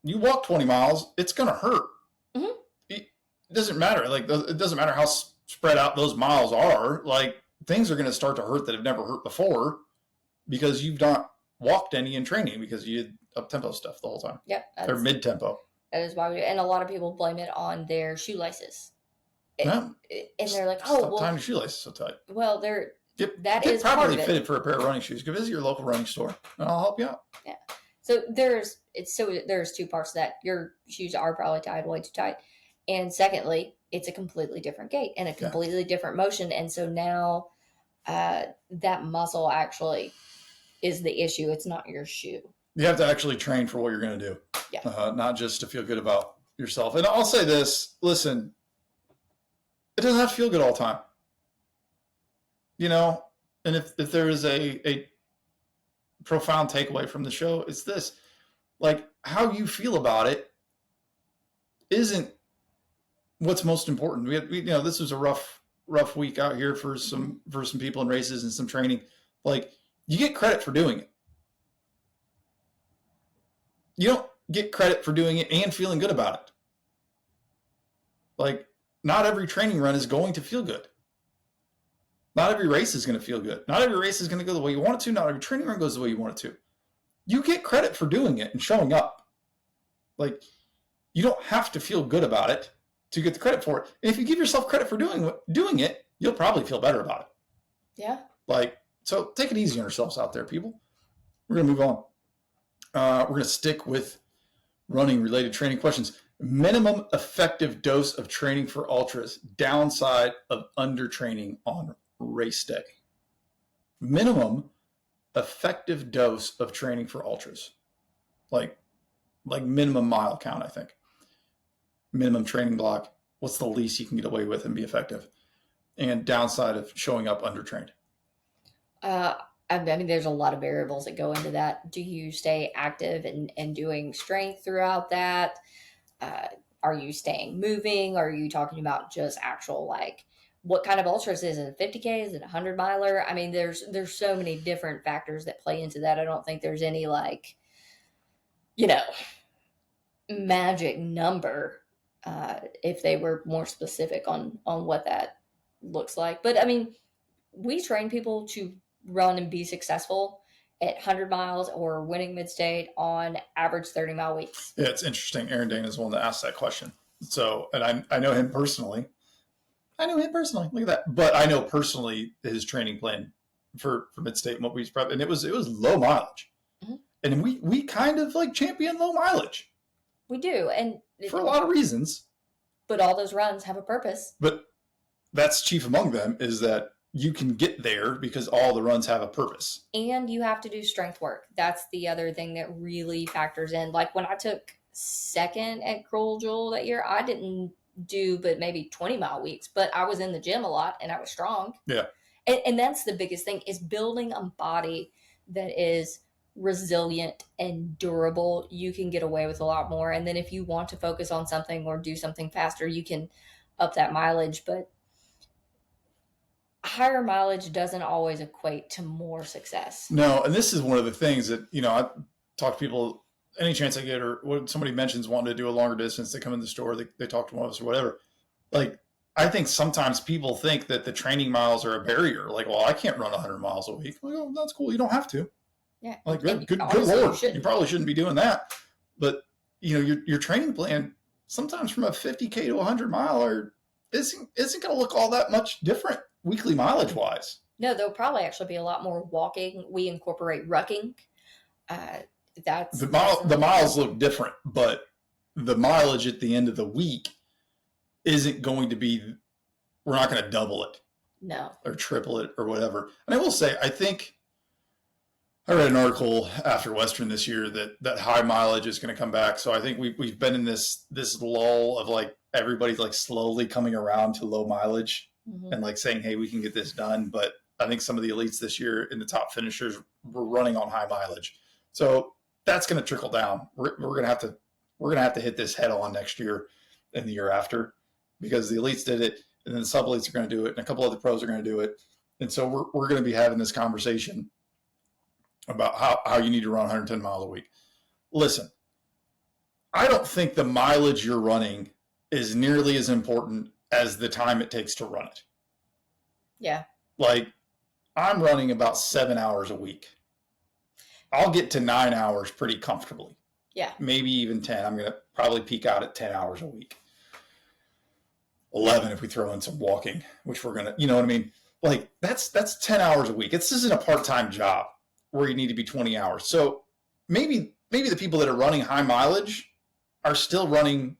you walk 20 miles, it's going to hurt. Mm-hmm. It doesn't matter. Like, it doesn't matter how spread out those miles are. Like, things are going to start to hurt that have never hurt before because you've not walked any in training, because you did up-tempo stuff the whole time. Yep. Or mid-tempo. That is why we do. And a lot of people blame it on their shoelaces. And they're like, stop tying your shoelaces so tight. Well, that is is part properly of it. Fitted for a pair of running shoes. Go visit your local running store, and I'll help you out. Yeah. So there's two parts to that. Your shoes are probably tied way too tight, and secondly, it's a completely different gait and a completely different motion. And so now, that muscle actually is the issue. It's not your shoe. You have to actually train for what you're going to do. Yeah. Not just to feel good about yourself. And I'll say this, listen, it doesn't have to feel good all the time. You know, and if there is a profound takeaway from the show, it's this. Like, how you feel about it isn't what's most important. This was a rough week out here for some people in races and some training. Like, you get credit for doing it. You don't get credit for doing it and feeling good about it. Like, not every training run is going to feel good. Not every race is going to feel good. Not every race is going to go the way you want it to. Not every training run goes the way you want it to. You get credit for doing it and showing up. Like, you don't have to feel good about it to get the credit for it. And if you give yourself credit for doing it, you'll probably feel better about it. Yeah. Like, so take it easy on yourselves out there, people. We're going to move on. We're going to stick with running related training questions. Minimum effective dose of training for ultras. Downside of undertraining on race day. Minimum effective dose of training for ultras. Like minimum mile count, I think. Minimum training block. What's the least you can get away with and be effective? And downside of showing up undertrained. I mean, there's a lot of variables that go into that. Do you stay active and doing strength throughout that? Are you staying moving? Are you talking about just actual, like, what kind of ultras is it? 50K? Is it 100 miler? I mean, there's so many different factors that play into that. I don't think there's any, like, magic number if they were more specific on what that looks like. But I mean, we train people to run and be successful at 100 miles or winning mid-state on average 30-mile weeks. Yeah, it's interesting. Aaron Dane is the one that asked that question. So, and I know him personally. Look at that. But I know personally his training plan for mid-state and what we prep, and it was low mileage. Mm-hmm. And we kind of like champion low mileage. We do, and for a lot of reasons. But all those runs have a purpose. But that's chief among them is that you can get there because all the runs have a purpose. And you have to do strength work. That's the other thing that really factors in. Like when I took second at Cruel Jewel that year, I didn't do but maybe 20-mile weeks, but I was in the gym a lot and I was strong. Yeah. And that's the biggest thing is building a body that is resilient and durable. You can get away with a lot more. And then if you want to focus on something or do something faster, you can up that mileage. But higher mileage doesn't always equate to more success. No, and this is one of the things that, I talk to people any chance I get, or when somebody mentions wanting to do a longer distance, they come in the store, they talk to one of us or whatever. Like, I think sometimes people think that the training miles are a barrier. Like, well, I can't run 100 miles a week. Like, oh, that's cool. You don't have to. Yeah. Like, good Lord. You probably shouldn't be doing that. But, your training plan, sometimes from a 50K to 100 miler isn't going to look all that much different weekly mileage wise. No, there'll probably actually be a lot more walking. We incorporate rucking. The miles look different, but the mileage at the end of the week isn't going to be, we're not going to double it. No. Or triple it or whatever. And I will say, I think I read an article after Western this year that high mileage is going to come back. So I think we've been in this lull of like everybody's like slowly coming around to low mileage. Mm-hmm. And like saying, hey, we can get this done. But I think some of the elites this year in the top finishers were running on high mileage. So that's going to trickle down. We're going to have to hit this head on next year and the year after because the elites did it and then the sub elites are going to do it and a couple other pros are going to do it. And so we're going to be having this conversation about how you need to run 110 miles a week. Listen, I don't think the mileage you're running is nearly as important as the time it takes to run it. Yeah. Like, I'm running about 7 hours a week. I'll get to 9 hours pretty comfortably. Yeah. Maybe even 10. I'm going to probably peak out at 10 hours a week. 11 if we throw in some walking, which we're going to, you know what I mean? Like, that's 10 hours a week. This isn't a part-time job where you need to be 20 hours. So maybe the people that are running high mileage are still running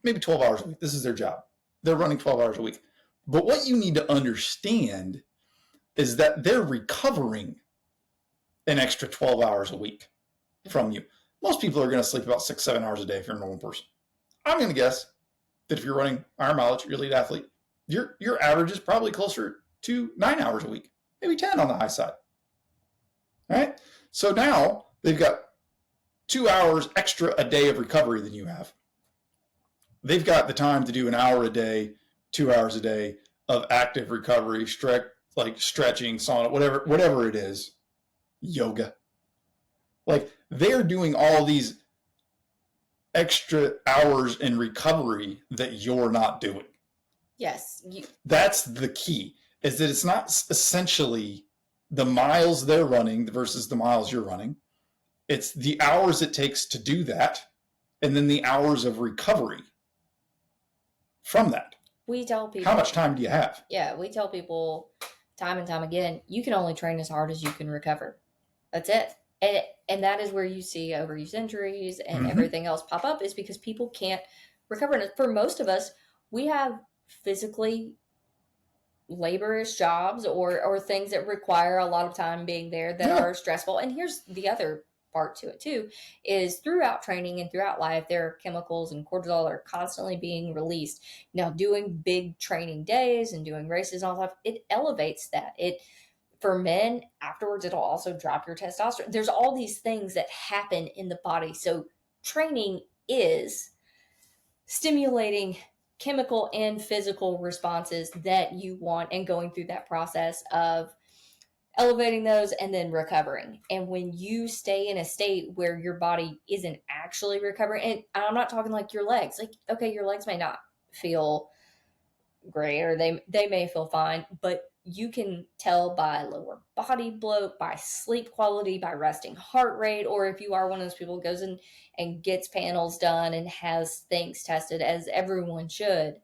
maybe 12 hours a week. This is their job. They're running 12 hours a week. But what you need to understand is that they're recovering an extra 12 hours a week from you. Most people are going to sleep about 6-7 hours a day if you're a normal person. I'm going to guess that if you're running higher mileage, you're a lead athlete, your average is probably closer to 9 hours a week, maybe 10 on the high side. All right? So now they've got 2 hours extra a day of recovery than you have. They've got the time to do an hour a day, 2 hours a day of active recovery, stretching, sauna, whatever it is, yoga. Like, they're doing all these extra hours in recovery that you're not doing. Yes. That's the key, is that it's not essentially the miles they're running versus the miles you're running. It's the hours it takes to do that and then the hours of recovery from that. We tell people, how much time do you have? Yeah, we tell people time and time again, you can only train as hard as you can recover. That's it. And that is where you see overuse injuries and everything else pop up, is because people can't recover. And for most of us, we have physically laborious jobs or things that require a lot of time being there that are stressful. And here's the other part to it too, is throughout training and throughout life, there are chemicals and cortisol are constantly being released. Now, doing big training days and doing races and all that, it elevates that. For men, afterwards, it'll also drop your testosterone. There's all these things that happen in the body. So training is stimulating chemical and physical responses that you want, and going through that process of elevating those and then recovering. And when you stay in a state where your body isn't actually recovering, and I'm not talking like your legs, like, okay, your legs may not feel great, or they may feel fine, but you can tell by lower body bloat, by sleep quality, by resting heart rate, or if you are one of those people who goes in and gets panels done and has things tested, as everyone should,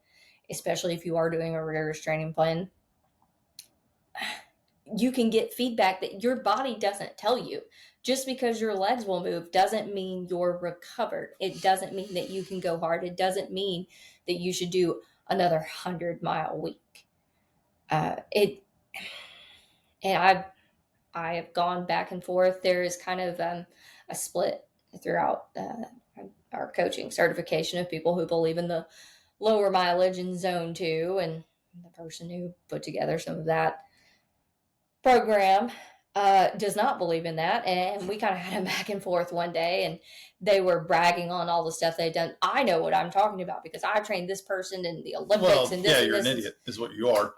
especially if you are doing a rigorous training plan, you can get feedback that your body doesn't tell you. Just because your legs will move doesn't mean you're recovered. It doesn't mean that you can go hard. It doesn't mean that you should do another 100-mile week. And I have gone back and forth. There is kind of a split throughout our coaching certification of people who believe in the lower mileage in zone 2, and the person who put together some of that program does not believe in that. And we kind of had a back and forth one day, and they were bragging on all the stuff they'd done. I know what I'm talking about because I trained this person in the Olympics. And this, yeah, and you're this an idiot is what you are.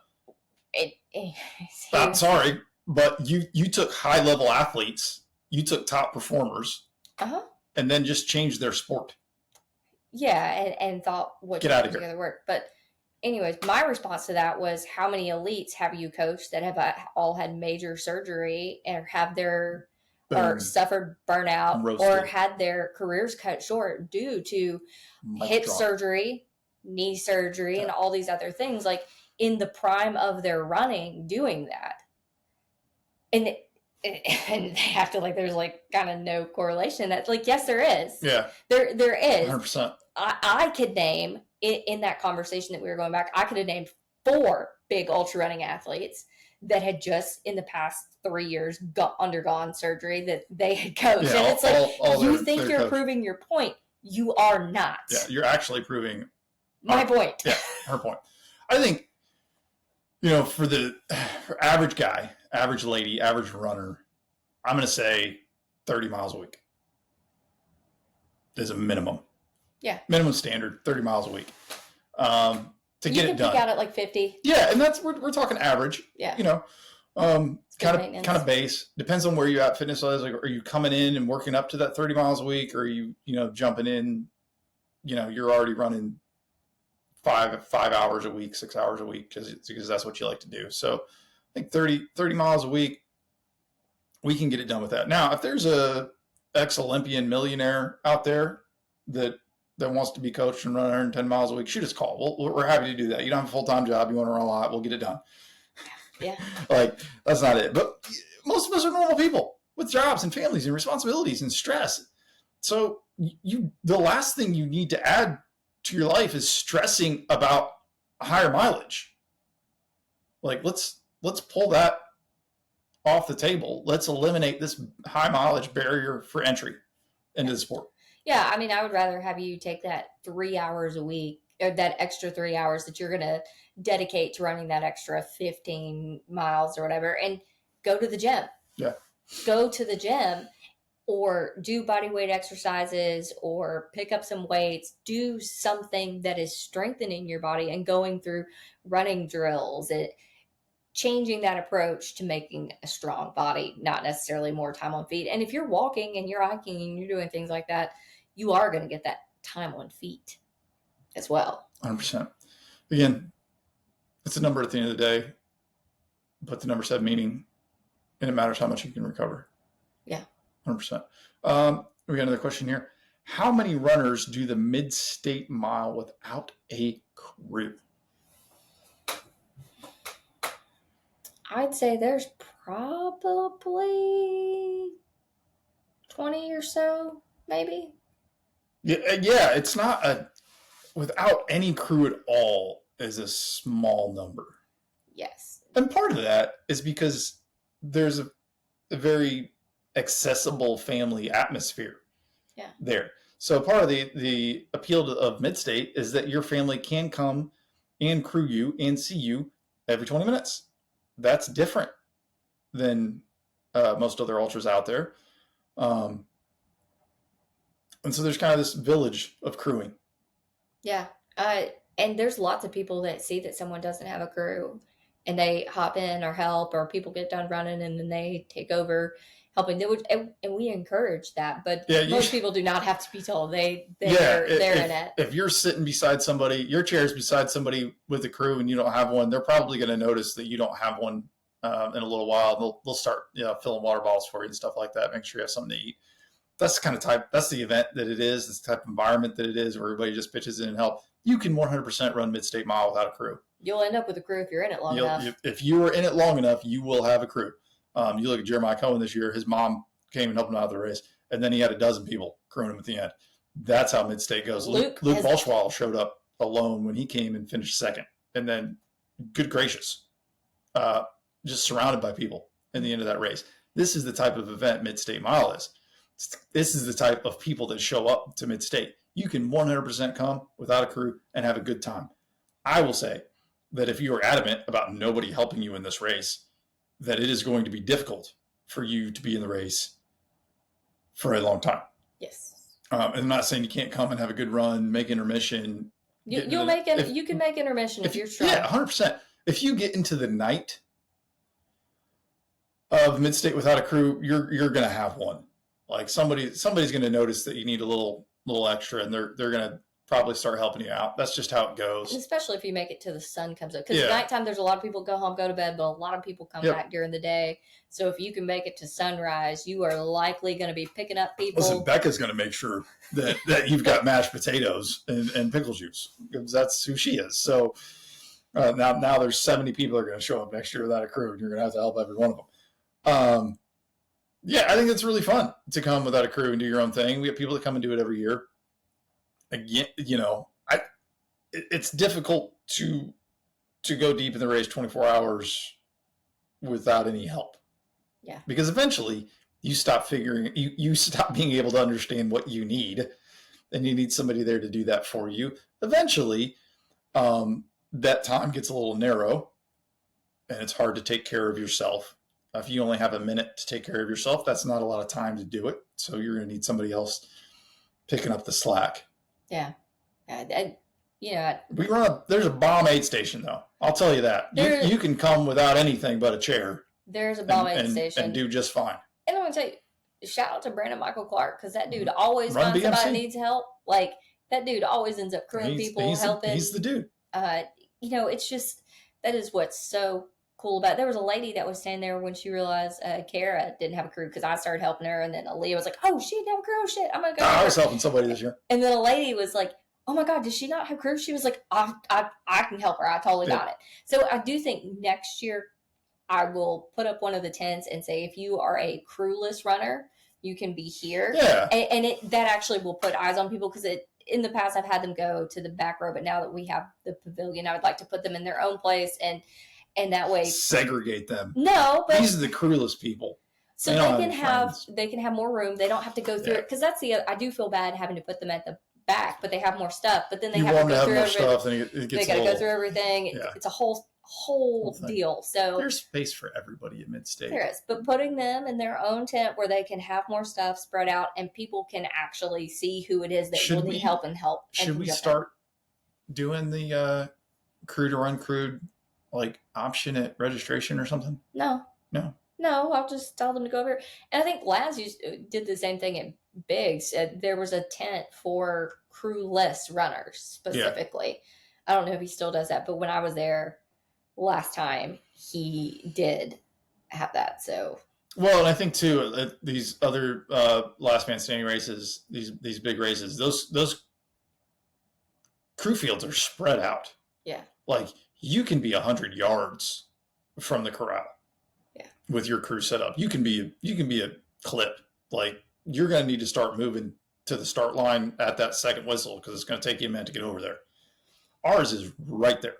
I'm sorry, but you took high level athletes, you took top performers, and then just changed their sport. Yeah, and thought what get out of together work. But anyways, my response to that was, how many elites have you coached that have all had major surgery or have their or suffered burnout or had their careers cut short due to hip surgery, knee surgery, and all these other things, like in the prime of their running, doing that? And they have to, like, there's like kind of no correlation. That's like, yes, there is. Yeah, there is. 100%. I could name in that conversation that we were going back, I could have named 4 big ultra running athletes that had just in the past 3 years undergone surgery that they had coached. And it's like, you think you're proving your point. You are not. Yeah, you're actually proving my point. Yeah, her point. I think, for average guy, average lady, average runner, I'm going to say 30 miles a week is a minimum. Yeah. Minimum standard, 30 miles a week. To get it done. You can peak out at like 50. Yeah, and that's we're talking average. Yeah. Kind of base. Depends on where you're at fitness-wise. Like, are you coming in and working up to that 30 miles a week, or are you, jumping in, you're already running 5 hours a week, 6 hours a week because that's what you like to do. So I think 30 miles a week, we can get it done with that. Now, if there's a ex-Olympian millionaire out there that wants to be coached and run 110 miles a week, shoot us a call. We're happy to do that. You don't have a full-time job. You want to run a lot, we'll get it done. Yeah. Like, that's not it. But most of us are normal people with jobs and families and responsibilities and stress. So the last thing you need to add to your life is stressing about higher mileage. Like, let's pull that off the table. Let's eliminate this high mileage barrier for entry into the sport. Yeah, I mean, I would rather have you take that 3 hours a week, or that extra 3 hours that you're going to dedicate to running that extra 15 miles or whatever, and go to the gym. Yeah. Go to the gym, or do body weight exercises, or pick up some weights, do something that is strengthening your body and going through running drills, changing that approach to making a strong body, not necessarily more time on feet. And if you're walking and you're hiking and you're doing things like that, you are going to get that time on feet as well. 100%. Again, it's a number at the end of the day, but the numbers have meaning, and it matters how much you can recover. Yeah. 100%. We got another question here. How many runners do the Mid-State Mile without a crew? I'd say there's probably 20 or so, maybe. Yeah, it's not a without any crew at all is a small number. Yes. And part of that is because there's a very accessible family atmosphere there. So part of the appeal of Midstate is that your family can come and crew you and see you every 20 minutes. That's different than most other ultras out there. And so there's kind of this village of crewing. Yeah. And there's lots of people that see that someone doesn't have a crew and they hop in or help, or people get done running and then they take over helping. And we encourage that, but most people do not have to be told. They're in it. If you're sitting beside somebody, your chair's beside somebody with a crew and you don't have one, they're probably going to notice that you don't have one in a little while. They'll start filling water bottles for you and stuff like that. Make sure you have something to eat. That's the kind of type, that's the event that it is. This type of environment that it is where everybody just pitches in and help. You can 100% run Mid-State Mile without a crew. You'll end up with a crew if you're in it long enough. If you are in it long enough, you will have a crew. You look at Jeremiah Cohen this year, his mom came and helped him out of the race, and then he had a dozen people crewing him at the end. That's how Mid-State goes. Luke Bolschwall showed up alone when he came and finished second. And then, good gracious, just surrounded by people in the end of that race. This is the type of event Mid-State Mile is. This is the type of people that show up to Mid-State. You can 100% come without a crew and have a good time. I will say that if you are adamant about nobody helping you in this race, that it is going to be difficult for you to be in the race for a long time. Yes. And I'm not saying you can't come and have a good run, make intermission. You can make intermission if you're strong. Yeah, 100%. If you get into the night of Mid-State without a crew, you're going to have one. Like somebody's going to notice that you need a little extra, and they're going to probably start helping you out. That's just how it goes. And especially if you make it to the sun comes up. Because at nighttime, there's a lot of people go home, go to bed, but a lot of people come back during the day. So if you can make it to sunrise, you are likely going to be picking up people. Listen, Becca's going to make sure that you've got mashed potatoes and pickle juice, because that's who she is. So now there's 70 people that are going to show up next year without a crew, and you're going to have to help every one of them. Yeah, I think it's really fun to come without a crew and do your own thing. We have people that come and do it every year. Again, it's difficult to go deep in the race 24 hours without any help. Yeah. Because eventually you stop you stop being able to understand what you need, and you need somebody there to do that for you. Eventually, that time gets a little narrow, and it's hard to take care of yourself. If you only have a minute to take care of yourself, that's not a lot of time to do it. So you're going to need somebody else picking up the slack. Yeah. There's a bomb aid station, though. I'll tell you that. You can come without anything but a chair. There's a bomb aid station. And do just fine. And I'm going to tell you, shout out to Brandon Michael Clark, because that dude always finds somebody that needs help. Like, that dude always ends up crewing people, helping. He's the dude. It's just, that is what's so cool about it. There was a lady that was standing there when she realized Kara didn't have a crew, because I started helping her, and then Aaliyah was like, oh, she didn't have a crew, shit, I'm gonna go. I was helping somebody this year. And then a lady was like, oh my god, does she not have a crew? She was like, I can help her, I totally got it. So I do think next year I will put up one of the tents and say, if you are a crewless runner, you can be here. Yeah. And that actually will put eyes on people, because in the past I've had them go to the back row, but now that we have the pavilion, I would like to put them in their own place, and that way segregate them. No, but these are the crewless people. So they can have more room. They don't have to go through it, because that's I do feel bad having to put them at the back, but they have more stuff. But then they have to go through everything. They got to go through everything. It's a whole deal. So there's space for everybody at Mid-State. There is, but putting them in their own tent where they can have more stuff spread out, and people can actually see who it is that will need help and help. Should we start doing the crew to run crewed like option at registration or something? No, I'll just tell them to go over. And I think Laz did the same thing at Biggs. There was a tent for crewless runners specifically. Yeah. I don't know if he still does that, but when I was there last time, he did have that. So Well, and I think too these other last man standing races, these big races, those crew fields are spread out. Yeah. Like you can be 100 yards from the corral. Yeah. With your crew set up, you can be a clip. Like you're going to need to start moving to the start line at that second whistle because it's going to take you a minute to get over there. Ours is right there.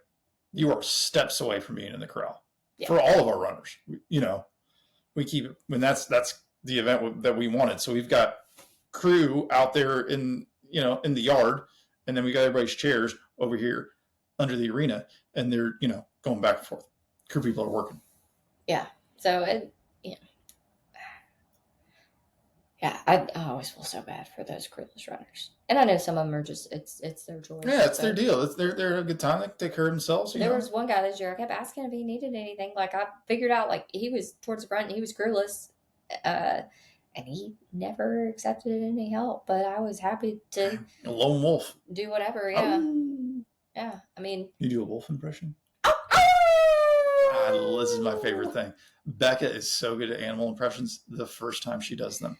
You are steps away from being in the corral. Yeah. For all of our runners. We keep it when that's the event that we wanted. So we've got crew out there in the yard, and then we got everybody's chairs over here under the arena, and they're going back and forth. Crew people are working. Yeah. So I always feel so bad for those crewless runners, and I know some of them are just it's their choice. Yeah, it's their deal. They're a good time. They take care of themselves. There was one guy this year. I kept asking if he needed anything. Like I figured out, like he was towards the front and he was crewless, and he never accepted any help. But I was happy to a lone wolf do whatever. Yeah, yeah. I mean, you do a wolf impression. This is my favorite thing. Becca is so good at animal impressions the first time she does them.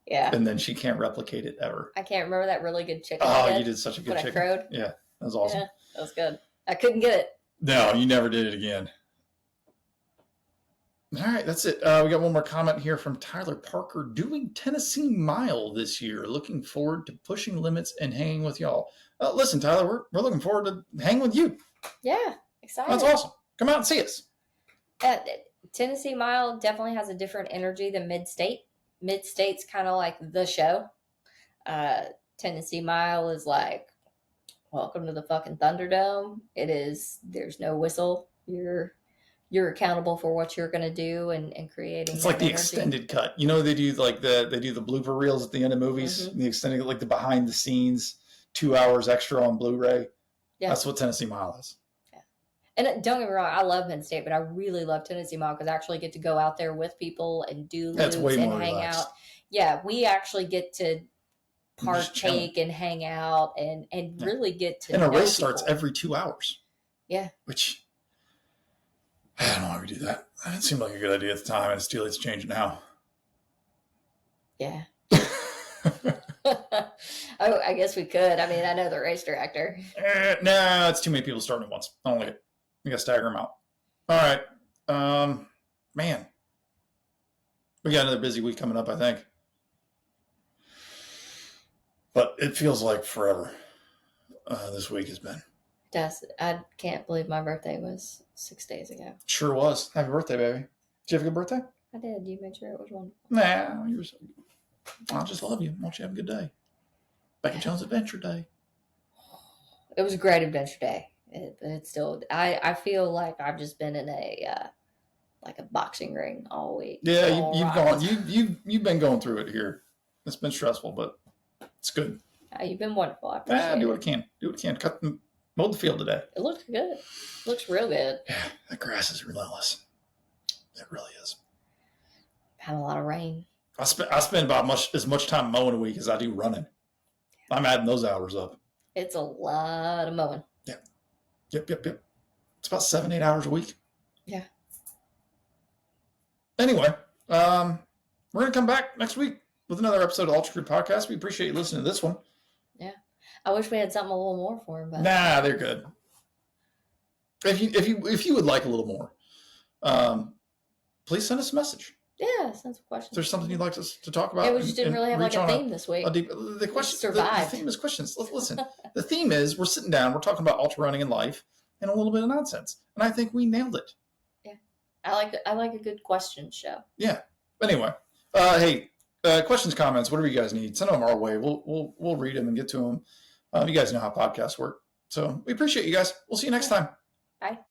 Yeah. And then she can't replicate it ever. I can't remember that really good chicken. Oh, you did such a good chicken. I crowed. Yeah, that was awesome. Yeah, that was good. I couldn't get it. No, you never did it again. All right, that's it. We got one more comment here from Tyler Parker. Doing Tennessee Mile this year. Looking forward to pushing limits and hanging with y'all. Listen, Tyler, we're looking forward to hanging with you. Yeah, excited. That's awesome. Come out and see us. Tennessee Mile definitely has a different energy than Mid-State. Mid-State's kind of like the show. Tennessee Mile is like, welcome to the fucking Thunderdome. It is, there's no whistle. You're accountable for what you're going to do and creating. It's like the extended cut. They do like they do the blooper reels at the end of movies. Mm-hmm. The extended, like the behind the scenes, 2 hours extra on Blu-ray. Yeah. That's what Tennessee Mile is. Yeah. And don't get me wrong, I love Mid-State, but I really love Tennessee Mile because I actually get to go out there with people and do loops and hang out. Yeah, we actually get to partake and hang out and really get to. And a race starts every 2 hours. Yeah. Which I don't know why we do that. It seemed like a good idea at the time, and it's too late to change it now. Yeah. Oh, I guess we could. I mean, I know the race director. No, it's too many people starting at once. I don't like it. You got to stagger them out. All right. Man. We got another busy week coming up, I think. But it feels like forever this week has been. It does. I can't believe my birthday was 6 days ago. Sure was. Happy birthday, baby. Did you have a good birthday? I did. You made sure it was wonderful. Nah, you were so good. I just love you. I want you to have a good day. Becca and Jon's Adventure Day. It was a great adventure day. It's still. I feel like I've just been in a boxing ring all week. Yeah, you've been going through it here. It's been stressful, but it's good. You've been wonderful. I appreciate it. Do what I can. Do what I can. Mowed the field today. It looks good. It looks real good. Yeah, that grass is relentless. It really is. Had a lot of rain. I spend about as much time mowing a week as I do running. I'm adding those hours up. It's a lot of mowing. Yeah. Yep. It's about 7-8 hours a week. Yeah. Anyway, we're going to come back next week with another episode of Ultra Crew Podcast. We appreciate you listening to this one. Yeah. I wish we had something a little more for him, but nah, they're good. If you would like a little more, please send us a message. Yeah, send some questions. If there's something you'd like us to talk about. Yeah, we just didn't really have like a theme this week. The question, the theme is questions. Listen, the theme is we're sitting down, we're talking about ultra running in life and a little bit of nonsense, and I think we nailed it. Yeah, I like a good question show. Yeah. Anyway, hey, questions, comments, whatever you guys need, send them our way. We'll read them and get to them. You guys know how podcasts work, so we appreciate you guys. We'll see you next time. Bye.